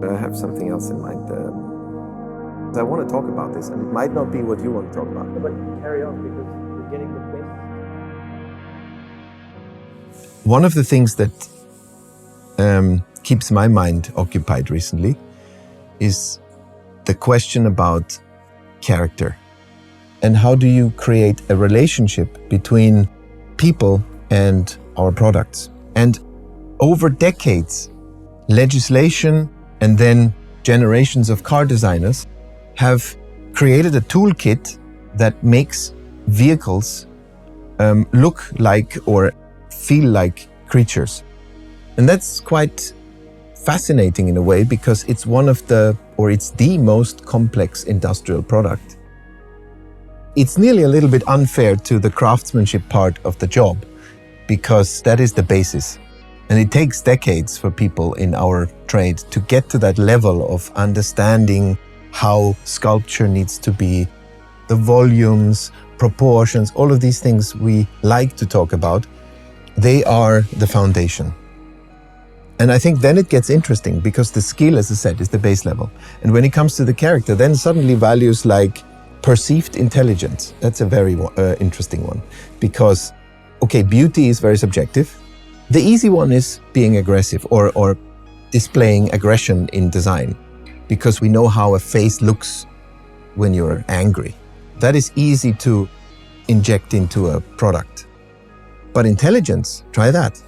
I have something else in mind. I want to talk about this, and it might not be what you want to talk about. But carry on, because you're getting the best. One of the things that keeps my mind occupied recently is the question about character. And how do you create a relationship between people and our products? And over decades, legislation and then generations of car designers have created a toolkit that makes vehicles look like or feel like creatures. And that's quite fascinating in a way, because it's it's the most complex industrial product. It's nearly a little bit unfair to the craftsmanship part of the job, because that is the basis. And it takes decades for people in our trade to get to that level of understanding how sculpture needs to be, the volumes, proportions, all of these things we like to talk about. They are the foundation. And I think then it gets interesting, because the skill, as I said, is the base level. And when it comes to the character, then suddenly values like perceived intelligence, that's a very interesting one. Because, okay, beauty is very subjective. The easy one is being aggressive or displaying aggression in design, because we know how a face looks when you're angry. That is easy to inject into a product. But intelligence, try that.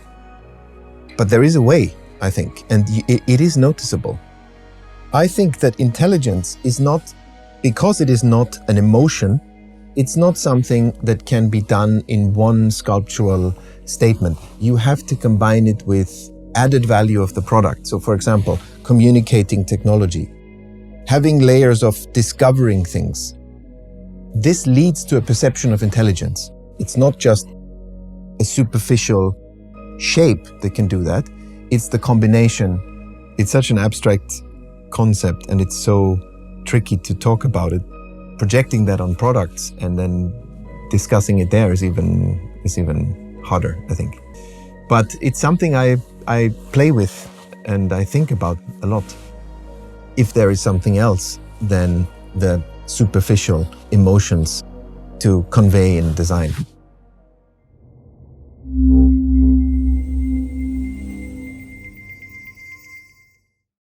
But there is a way, I think, and it is noticeable. I think that intelligence is not, because it is not an emotion, it's not something that can be done in one sculptural statement. You have to combine it with added value of the product. So for example, communicating technology, having layers of discovering things. This leads to a perception of intelligence. It's not just a superficial shape that can do that. It's the combination. It's such an abstract concept, and it's so tricky to talk about it. Projecting that on products and then discussing it there is even harder, I think. But it's something I play with and I think about a lot. If there is something else than the superficial emotions to convey in design.